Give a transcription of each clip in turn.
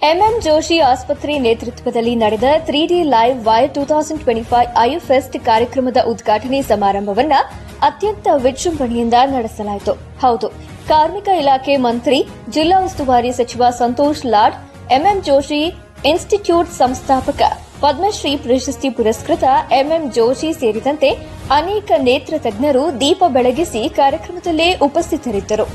MM Joshi ಆಸ್ಪತ್ರೆ ನೇತೃತ್ವದಲ್ಲಿ ನಡೆದ 3D ಲೈವ್ ವೈರ್ 2025 ಐಫೆಸ್ಟ್ ಕಾರ್ಯಕ್ರಮದ ಉದ್ಘಾಟನೆ ಸಮಾರಂಭವನ್ನು ಅತ್ಯಂತ ವಿಜೃಂಭಣೆಯಿಂದ ನಡೆಸಲಾಯಿತು. ಹೌದು, ಕಾರ್ಮಿಕ ಇಲಾಖೆ ಮಂತ್ರಿ, ಜಿಲ್ಲಾ ಉಸ್ತುವಾರಿ ಸಚಿವ ಸಂತೋಷ್ ಲಾಡ್, ಎಂಎಂ ಜೋಶಿ ಇನ್ಸ್ಟಿಟ್ಯೂಟ್ ಸಂಸ್ಥಾಪಕ, ಪದ್ಮಶ್ರೀ ಪ್ರಶಸ್ತಿ ಪುರಸ್ಕೃತ ಎಂಎಂ ಜೋಶಿ ಸೇರಿದಂತೆ ಅನೇಕ ನೇತ್ರ ತಜ್ಞರು ದೀಪ ಬೆಳಗಿಸಿ ಕಾರ್ಯಕ್ರಮದಲ್ಲಿ ಉಪಸ್ಥಿತರಿದ್ದರು.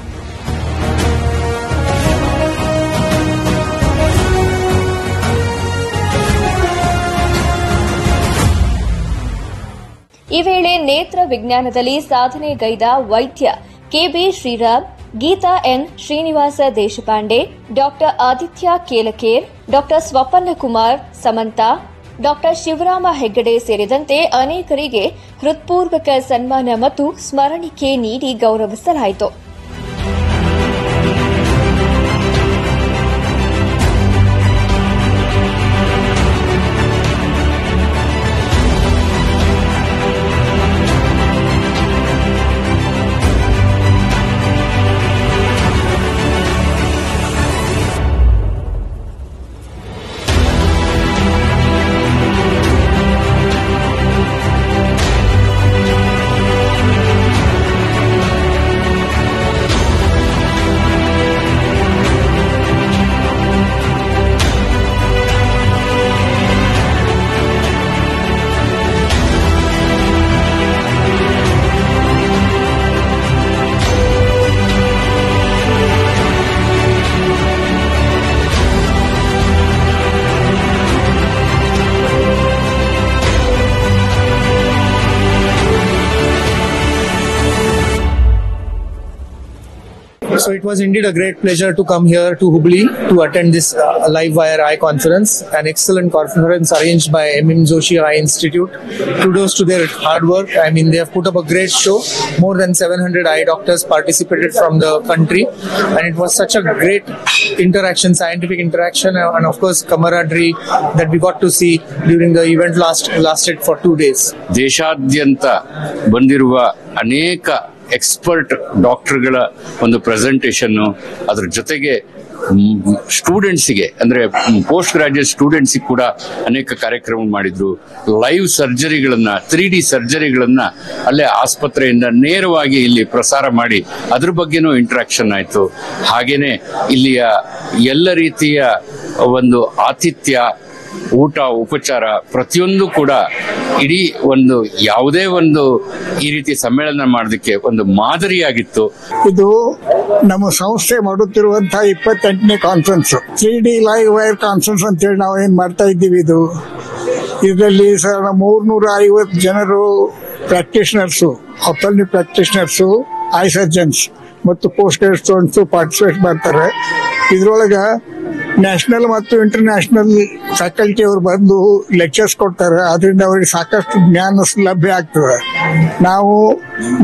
ಈ ವೇಳೆ ನೇತ್ರ ವಿಜ್ಞಾನದಲ್ಲಿ ಸಾಧನೆಗೈದ ವೈದ್ಯ ಕೆಬಿ ಶ್ರೀರಾಮ್, ಗೀತಾ ಎನ್ ಶ್ರೀನಿವಾಸ ದೇಶಪಾಂಡೆ, ಡಾ ಆದಿತ್ಯ ಕೇಲಕೇರ್, ಡಾ ಸ್ವಪನ್ನ ಕುಮಾರ್ ಸಮಂತಾ, ಡಾ ಶಿವರಾಮ ಹೆಗ್ಗಡೆ ಸೇರಿದಂತೆ ಅನೇಕರಿಗೆ ಹೃತ್ಪೂರ್ವಕ ಸನ್ಮಾನ ಮತ್ತು ಸ್ಮರಣಿಕೆ ನೀಡಿ ಗೌರವಿಸಲಾಯಿತು. So it was indeed a great pleasure to come here to Hubli to attend this Live Wire Eye Conference, an excellent conference arranged by MM Joshi Eye Institute. Kudos to their hard work. I mean, they have put up a great show. More than 700 eye doctors participated from the country, and it was such a great interaction, scientific interaction, and of course camaraderie that we got to see during the event lasted for 2 days. ದೇಶಾದ್ಯಂತ ಬಂದಿರುವ ಅನೇಕ expert ಡಾಕ್ಟರ್ಗಳ ಒಂದು presentation, ಅದ್ರ ಜೊತೆಗೆ ಸ್ಟೂಡೆಂಟ್ಸಿಗೆ ಅಂದ್ರೆ post graduate ಸ್ಟೂಡೆಂಟ್ಸಿಗೆ ಕೂಡ ಅನೇಕ ಕಾರ್ಯಕ್ರಮ ಮಾಡಿದ್ರು. ಲೈವ್ ಸರ್ಜರಿಗಳನ್ನ 3D ಸರ್ಜರಿಗಳನ್ನ ಅಲ್ಲೇ ಆಸ್ಪತ್ರೆಯಿಂದ ನೇರವಾಗಿ ಇಲ್ಲಿ ಪ್ರಸಾರ ಮಾಡಿ ಅದ್ರ ಬಗ್ಗೆನೂ ಇಂಟ್ರಾಕ್ಷನ್ ಆಯ್ತು. ಹಾಗೇನೆ ಇಲ್ಲಿಯ ಎಲ್ಲ ರೀತಿಯ ಒಂದು ಆತಿಥ್ಯ, ಊಟ, ಉಪಚಾರ ಪ್ರತಿಯೊಂದು ಕೂಡ ಇಡೀ ಒಂದು ಯಾವುದೇ ಒಂದು ಈ ರೀತಿ ಸಮ್ಮೇಳನ ಮಾಡೋದಕ್ಕೆ ಒಂದು ಮಾದರಿಯಾಗಿತ್ತು. ಇದು ನಮ್ಮ ಸಂಸ್ಥೆ ಮಾಡುತ್ತಿರುವಂತಹ 28ನೇ conference, 3D live wire conference ಅಂತೇಳಿ ನಾವು ಏನ್ ಮಾಡ್ತಾ ಇದ್ದೀವಿ. ಇದರಲ್ಲಿ 350 ಜನರು practitioners, ophthalmic practitioners, eye surgeons ಮತ್ತು ಪೋಸ್ಟ್ ಗ್ರಾಜುಯೇಟ್ ಸ್ಟೂಡೆಂಟ್ಸ್ ಪಾರ್ಟಿಸಿಪೇಟ್ ಮಾಡ್ತಾರೆ. ಇದ್ರೊಳಗ ನ್ಯಾಷನಲ್ ಮತ್ತು ಇಂಟರ್ನ್ಯಾಷನಲ್ ಫ್ಯಾಕಲ್ಟಿ ಅವರು ಬಂದು ಲೆಕ್ಚರ್ಸ್ ಕೊಡ್ತಾರೆ. ಅದರಿಂದ ಅವರಿಗೆ ಸಾಕಷ್ಟು ಜ್ಞಾನ ಲಭ್ಯ ಆಗ್ತದೆ. ನಾವು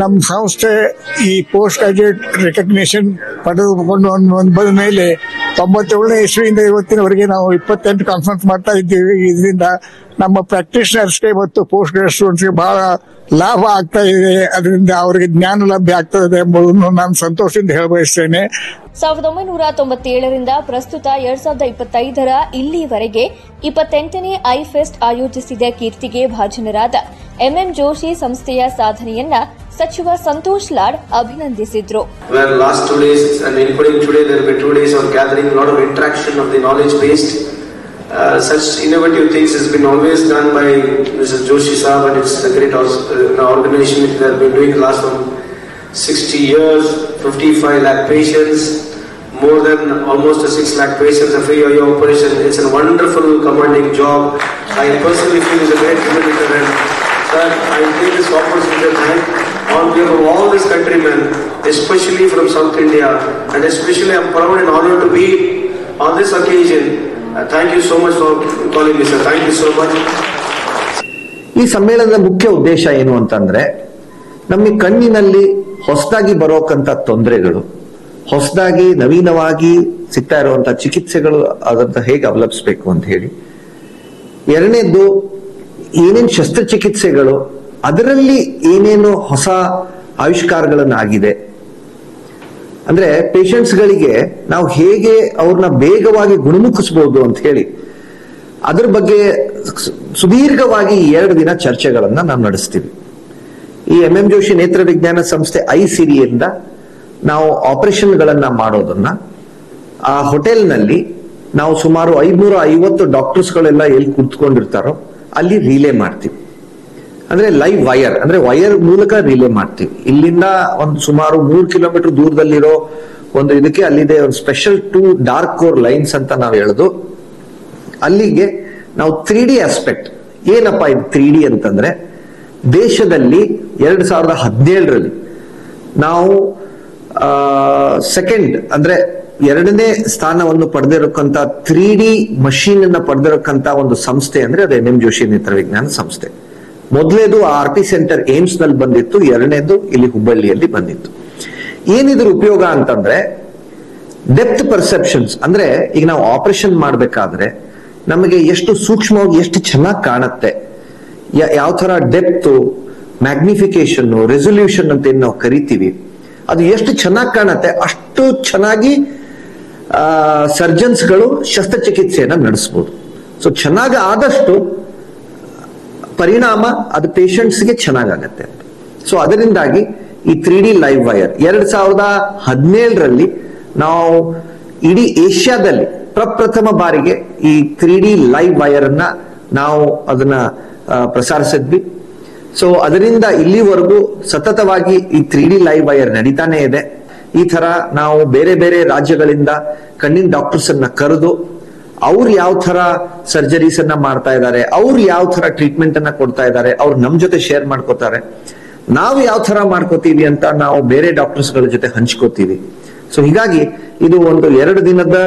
ನಮ್ಮ ಸಂಸ್ಥೆ ಈ ಪೋಸ್ಟ್ ಗ್ರಾಜುಯೇಟ್ ರೆಕಗ್ನಿಷನ್ ಪಡೆದುಕೊಂಡು ಬಂದ ಮೇಲೆ 97ನೇ ಇಸ್ವಿಯಿಂದ ಇವತ್ತಿನವರೆಗೆ ನಾವು 28 ಕಾನ್ಫರೆನ್ಸ್ ಮಾಡ್ತಾ ಇದ್ದೀವಿ. ಇದರಿಂದ ನಮ್ಮ ಪ್ರಾಕ್ಟೀಷನರ್ಸ್ಗೆ ಮತ್ತು ಪೋಸ್ಟ್ ಗ್ರಾಜುಯೇಟ್ ಸ್ಟೂಡೆಂಟ್ಸ್ಗೆ ಬಹಳ ಲಾಭ ಆಗ್ತಾ ಇದೆ. ಅದರಿಂದ ಅವರಿಗೆ ಜ್ಞಾನ ಲಭ್ಯ ಆಗ್ತದೆ ಎಂಬುದನ್ನು ನಾನು ಸಂತೋಷದಿಂದ ಹೇಳಬಯಸ್ತೇನೆ. 1997ರಿಂದ ಪ್ರಸ್ತುತ 2025ರ ಇಲ್ಲಿವರೆಗೆ 28ನೇ ಐಫೆಸ್ಟ್ ಆಯೋಜಿಸಿದ ಕೀರ್ತಿಗೆ ಭಾಜನರಾದ ಎಂಎಂ ಜೋಶಿ ಸಂಸ್ಥೆಯ ಸಾಧನೆಯನ್ನ ಸಚಿವ Santosh Lad ಅಭಿನಂದಿಸಿದ್ರು. Last 2 days and including today, there will be 2 days of gathering, a lot of interaction of the knowledge based. Such innovative things has been always done by Mr. Joshi Saab, and it's a great organization which they have been doing the last 60 years, 55 lakh patients, more than almost 6 lakh patients, a free eye operation. It's a wonderful commanding job. I personally feel it's a great innovator, and sir, I take this opportunity to thank on behalf of all these countrymen, especially from South India, and especially I'm proud and honored to be on this occasion. Thank you so much for calling me, sir. Thank you so much. ಈ ಸಮ್ಮೇಳನದ ಮುಖ್ಯ ಉದ್ದೇಶ ಏನು ಅಂತಂದ್ರೆ, ನಮ್ಮ ಕಣ್ಣಿನಲ್ಲಿ ಹೊಸದಾಗಿ ಬರೋಕಂತ ತೊಂದರೆಗಳು, ಹೊಸದಾಗಿ ನವೀನವಾಗಿ ಸಿಗ್ತಾ ಇರುವಂತಹ ಚಿಕಿತ್ಸೆಗಳು ಅದಂತ ಹೇಗೆ ಅವಲಂಬಿಸಬೇಕು ಅಂತ ಹೇಳಿ. ಎರಡನೇದ್ದು, ಏನೇನು ಶಸ್ತ್ರಚಿಕಿತ್ಸೆಗಳು, ಅದರಲ್ಲಿ ಏನೇನು ಹೊಸ ಆವಿಷ್ಕಾರಗಳನ್ನಾಗಿದೆ. ಅಂದ್ರೆ ಪೇಷಂಟ್ಸ್ಗಳಿಗೆ ನಾವು ಹೇಗೆ ಅವ್ರನ್ನ ಬೇಗವಾಗಿ ಗುಣಮುಖಿಸಬಹುದು ಅಂತ ಹೇಳಿ ಅದ್ರ ಬಗ್ಗೆ ಸುದೀರ್ಘವಾಗಿ 2 ದಿನ ಚರ್ಚೆಗಳನ್ನ ನಾವು ನಡೆಸ್ತೀವಿ. ಈ MM ಜೋಶಿ ನೇತ್ರ ವಿಜ್ಞಾನ ಸಂಸ್ಥೆ ICDಯಿಂದ ನಾವು ಆಪರೇಷನ್ಗಳನ್ನ ಮಾಡೋದನ್ನ ಆ ಹೋಟೆಲ್ನಲ್ಲಿ ನಾವು ಸುಮಾರು 550 ಡಾಕ್ಟರ್ಸ್ಗಳೆಲ್ಲ ಎಲ್ಲಿ ಕುತ್ಕೊಂಡಿರ್ತಾರೋ ಅಲ್ಲಿ ರಿಲೇ ಮಾಡ್ತೀವಿ. ಅಂದ್ರೆ ಲೈವ್ ವೈರ್, ಅಂದ್ರೆ ವೈರ್ ಮೂಲಕ ರಿಲೇ ಮಾಡ್ತೀವಿ. ಇಲ್ಲಿಂದ ಒಂದು ಸುಮಾರು 3 ಕಿಲೋಮೀಟರ್ ದೂರದಲ್ಲಿರೋ ಒಂದು ಇದಕ್ಕೆ ಅಲ್ಲಿದೆ ಒಂದು ಸ್ಪೆಷಲ್ 2 ಡಾರ್ಕ್ ಕೋರ್ ಲೈನ್ಸ್ ಅಂತ ನಾವು ಹೇಳುದು. ಅಲ್ಲಿಗೆ ನಾವು 3D ಆಸ್ಪೆಕ್ಟ್, ಏನಪ್ಪಾ ಇದು 3D ಅಂತಂದ್ರೆ, ದೇಶದಲ್ಲಿ 2017ರಲ್ಲಿ ನಾವು ಸೆಕೆಂಡ್ ಅಂದ್ರೆ 2ನೇ ಸ್ಥಾನವನ್ನು ಪಡೆದಿರಕ್ಕಂತ 3D ಮಷೀನ್ ಅನ್ನ ಪಡೆದಿರಕ್ಕಂತ ಒಂದು ಸಂಸ್ಥೆ ಅಂದ್ರೆ ಅದು MM ಜೋಶಿ ನೇತ್ರ ವಿಜ್ಞಾನ ಸಂಸ್ಥೆ. ಮೊದಲೇದು RP ಸೆಂಟರ್ ಏಮ್ಸ್ ನಲ್ಲಿ ಬಂದಿತ್ತು, 2ನೇದು ಇಲ್ಲಿ ಹುಬ್ಬಳ್ಳಿಯಲ್ಲಿ ಬಂದಿತ್ತು. ಏನಿದ್ರ ಉಪಯೋಗ ಅಂತಂದ್ರೆ ಡೆಪ್ತ್ ಪರ್ಸೆಪ್ಷನ್ಸ್, ಅಂದ್ರೆ ಈಗ ನಾವು ಆಪರೇಷನ್ ಮಾಡ್ಬೇಕಾದ್ರೆ ನಮಗೆ ಎಷ್ಟು ಸೂಕ್ಷ್ಮವಾಗಿ ಎಷ್ಟು ಚೆನ್ನಾಗಿ ಕಾಣುತ್ತೆ, ಯಾವ ತರ ಡೆಪ್ತ್, ಮ್ಯಾಗ್ನಿಫಿಕೇಶನ್, ರೆಸೊಲ್ಯೂಷನ್ ಅಂತ ಏನ್ ನಾವು ಕರಿತೀವಿ, ಅದು ಎಷ್ಟು ಚೆನ್ನಾಗಿ ಕಾಣುತ್ತೆ ಅಷ್ಟು ಚೆನ್ನಾಗಿ ಸರ್ಜನ್ಸ್ಗಳು ಶಸ್ತ್ರಚಿಕಿತ್ಸೆಯನ್ನ ನಡೆಸಬಹುದು. ಸೊ ಚೆನ್ನಾಗಿ ಆದಷ್ಟು ಪರಿಣಾಮ ಅದು ಪೇಷಂಟ್ಸ್ಗೆ ಚೆನ್ನಾಗತ್ತೆ. ಸೊ ಅದರಿಂದಾಗಿ ಈ 3D ಲೈವ್ ವೈರ್ 2017ರಲ್ಲಿ ನಾವು ಇಡೀ ಏಷ್ಯಾದಲ್ಲಿ ಪ್ರಪ್ರಥಮ ಬಾರಿಗೆ ಈ 3D ಲೈವ್ ವೈರ್ ಅನ್ನ ನಾವು ಅದನ್ನ ಪ್ರಸಾರಿಸಿದ್ವಿ. ಸೊ ಅದರಿಂದ ಇಲ್ಲಿವರೆಗೂ ಸತತವಾಗಿ ಈ 3D ಲೈವ್ ವೈರ್ ನಡೀತಾನೆ ಇದೆ. ಈ ತರ ನಾವು ಬೇರೆ ಬೇರೆ ರಾಜ್ಯಗಳಿಂದ ಕಣ್ಣಿನ ಡಾಕ್ಟರ್ಸ್ ಅನ್ನ ಕರೆದು ಅವ್ರು ಯಾವ ತರ ಸರ್ಜರೀಸ್ ಅನ್ನ ಮಾಡ್ತಾ ಇದ್ದಾರೆ, ಅವ್ರು ಯಾವ ತರ ಟ್ರೀಟ್ಮೆಂಟ್ ಅನ್ನ ಕೊಡ್ತಾ ಇದ್ದಾರೆ, ಅವ್ರು ನಮ್ ಜೊತೆ ಶೇರ್ ಮಾಡ್ಕೋತಾರೆ. ನಾವು ಯಾವ ತರ ಮಾಡ್ಕೋತೀವಿ ಅಂತ ನಾವು ಬೇರೆ ಡಾಕ್ಟರ್ಸ್ ಗಳ ಜೊತೆ ಹಂಚ್ಕೋತೀವಿ. ಸೊ ಹೀಗಾಗಿ ಇದು ಒಂದು 2 ದಿನದ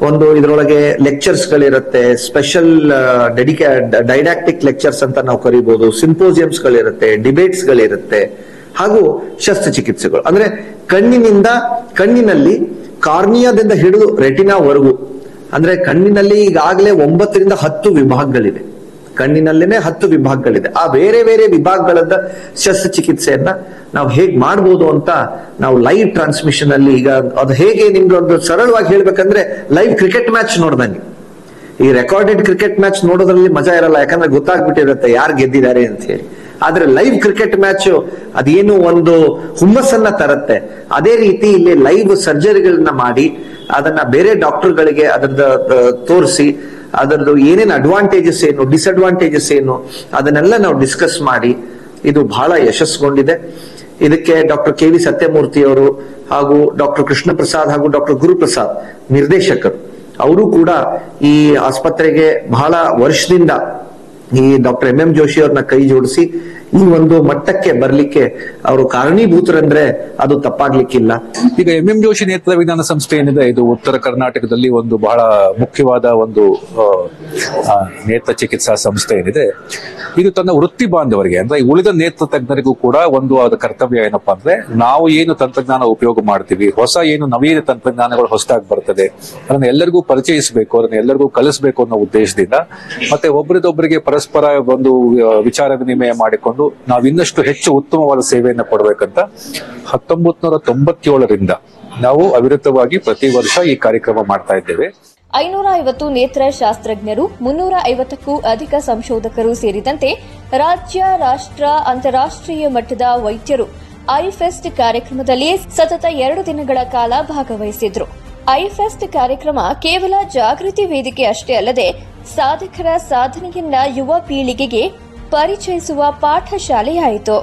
ಒಂದು ಇದರೊಳಗೆ ಲೆಕ್ಚರ್ಸ್ ಗಳಿರುತ್ತೆ, ಸ್ಪೆಷಲ್ ಡೈಡಾಕ್ಟಿಕ್ ಲೆಕ್ಚರ್ಸ್ ಅಂತ ನಾವು ಕರಿಬಹುದು, ಸಿಂಪೋಸಿಯಮ್ಸ್ ಗಳಿರುತ್ತೆ, ಡಿಬೇಟ್ಸ್ ಗಳಿರುತ್ತೆ, ಹಾಗೂ ಶಸ್ತ್ರಚಿಕಿತ್ಸೆಗಳು. ಅಂದ್ರೆ ಕಣ್ಣಿನಲ್ಲಿ ಕಾರ್ನಿಯಾದಿಂದ ಹಿಡಿದು ರೆಟಿನಾವರೆಗೂ, ಅಂದ್ರೆ ಕಣ್ಣಿನಲ್ಲಿ ಈಗಾಗಲೇ 9 ರಿಂದ 10 ವಿಭಾಗಗಳಿವೆ. ಕಣ್ಣಿನಲ್ಲೇನೆ 10 ವಿಭಾಗಗಳಿದೆ. ಆ ಬೇರೆ ಬೇರೆ ವಿಭಾಗಗಳದ ಶಸ್ತ್ರಚಿಕಿತ್ಸೆಯನ್ನ ನಾವು ಹೇಗ್ ಮಾಡ್ಬೋದು ಅಂತ ನಾವು ಲೈವ್ ಟ್ರಾನ್ಸ್ಮಿಷನ್ ಅಲ್ಲಿ, ಈಗ ಅದು ಹೇಗೆ ನಿಮ್ಗೆ ಒಂದು ಸರಳವಾಗಿ ಹೇಳ್ಬೇಕಂದ್ರೆ ಲೈವ್ ಕ್ರಿಕೆಟ್ ಮ್ಯಾಚ್ ನೋಡ್ದಂಗೆ. ಈ ರೆಕಾರ್ಡೆಡ್ ಕ್ರಿಕೆಟ್ ಮ್ಯಾಚ್ ನೋಡೋದ್ರಲ್ಲಿ ಮಜಾ ಇರಲ್ಲ, ಯಾಕಂದ್ರೆ ಗೊತ್ತಾಗ್ಬಿಟ್ಟಿರುತ್ತೆ ಯಾರು ಗೆದ್ದಿದ್ದಾರೆ ಅಂತ ಹೇಳಿ. ಆದ್ರೆ ಲೈವ್ ಕ್ರಿಕೆಟ್ ಮ್ಯಾಚ್ ಅದೇನು ಒಂದು ಹುಮ್ಮಸ್ಸನ್ನ ತರುತ್ತೆ. ಅದೇ ರೀತಿ ಇಲ್ಲಿ ಲೈವ್ ಸರ್ಜರಿಗಳನ್ನ ಮಾಡಿ ಅದನ್ನ ಬೇರೆ ಡಾಕ್ಟರ್ಗಳಿಗೆ ಅದನ್ನ ತೋರಿಸಿ ಅದರದ್ದು ಏನೇನು ಅಡ್ವಾಂಟೇಜಸ್ ಏನು, ಡಿಸ್ಅಡ್ವಾಂಟೇಜಸ್ ಏನು, ಅದನ್ನೆಲ್ಲ ನಾವು ಡಿಸ್ಕಸ್ ಮಾಡಿ ಇದು ಬಹಳ ಯಶಸ್ಸುಗೊಂಡಿದೆ. ಇದಕ್ಕೆ ಡಾಕ್ಟರ್ KV ಸತ್ಯಮೂರ್ತಿ ಅವರು ಹಾಗೂ ಡಾಕ್ಟರ್ ಕೃಷ್ಣ ಪ್ರಸಾದ್ ಹಾಗೂ ಡಾಕ್ಟರ್ ಗುರುಪ್ರಸಾದ್ ನಿರ್ದೇಶಕರು, ಅವರು ಕೂಡ ಈ ಆಸ್ಪತ್ರೆಗೆ ಬಹಳ ವರ್ಷದಿಂದ ಈ ಡಾಕ್ಟರ್ MM ಜೋಶಿ ಅವ್ರನ್ನ ಕೈ ಜೋಡಿಸಿ ಈ ಒಂದು ಮಟ್ಟಕ್ಕೆ ಬರ್ಲಿಕ್ಕೆ ಅವರು ಕಾರಣೀಭೂತರಂದ್ರೆ ಅದು ತಪ್ಪಾಗ್ಲಿಕ್ಕಿಲ್ಲ. ಈಗ MM ಜೋಶಿ ನೇತ್ರ ವಿಜ್ಞಾನ ಸಂಸ್ಥೆ ಏನಿದೆ, ಇದು ಉತ್ತರ ಕರ್ನಾಟಕದಲ್ಲಿ ಒಂದು ಬಹಳ ಮುಖ್ಯವಾದ ಒಂದು ನೇತ್ರ ಚಿಕಿತ್ಸಾ ಸಂಸ್ಥೆ ಏನಿದೆ, ಇದು ತನ್ನ ವೃತ್ತಿ ಬಾಂಧವರಿಗೆ ಅಂದ್ರೆ ಉಳಿದ ನೇತ್ರ ತಜ್ಞರಿಗೂ ಕೂಡ ಒಂದು ಆದ ಕರ್ತವ್ಯ ಏನಪ್ಪಾ ಅಂದ್ರೆ, ನಾವು ಏನು ತಂತ್ರಜ್ಞಾನ ಉಪಯೋಗ ಮಾಡ್ತೀವಿ, ಹೊಸ ಏನು ನವೀನ ತಂತ್ರಜ್ಞಾನಗಳು ಹೊಸದಾಗಿ ಬರ್ತದೆ, ಅದನ್ನ ಎಲ್ಲರಿಗೂ ಪರಿಚಯಿಸಬೇಕು, ಅದನ್ನ ಎಲ್ಲರಿಗೂ ಕಲಿಸಬೇಕು ಅನ್ನೋ ಉದ್ದೇಶದಿಂದ, ಮತ್ತೆ ಒಬ್ಬರಿಗೊಬ್ಬರಿಗೆ ಪರಸ್ಪರ ಒಂದು ವಿಚಾರ ವಿನಿಮಯ ಮಾಡಿಕೊಂಡು ನಾವು ಇನ್ನಷ್ಟು ಹೆಚ್ಚು ಉತ್ತಮವಾದ ಸೇವೆಯನ್ನು ಕೊಡಬೇಕಂತ 1997ರಿಂದ ನಾವು ಅವಿರತವಾಗಿ ಪ್ರತಿ ವರ್ಷ ಈ ಕಾರ್ಯಕ್ರಮ ಮಾಡ್ತಾ ಇದ್ದೇವೆ. 550 ನೇತ್ರ ಶಾಸ್ತ್ರಜ್ಞರು, 350ಕ್ಕೂ ಅಧಿಕ ಸಂಶೋಧಕರು ಸೇರಿದಂತೆ ರಾಜ್ಯ, ರಾಷ್ಟ್ರ, ಅಂತಾರಾಷ್ಟ್ರೀಯ ಮಟ್ಟದ ವೈದ್ಯರು ಐಫೆಸ್ಟ್ ಕಾರ್ಯಕ್ರಮದಲ್ಲಿ ಸತತ 2 ದಿನಗಳ ಕಾಲ ಭಾಗವಹಿಸಿದ್ರು. ಐಫೆಸ್ಟ್ ಕಾರ್ಯಕ್ರಮ ಕೇವಲ ಜಾಗೃತಿ ವೇದಿಕೆ ಅಷ್ಟೇ ಅಲ್ಲದೆ ಸಾಧಕರ ಸಾಧನೆಯನ್ನ ಯುವ ಪೀಳಿಗೆಗೆ ಪರಿಚಯಿಸುವ ಪಾಠಶಾಲೆಯಾಯಿತು.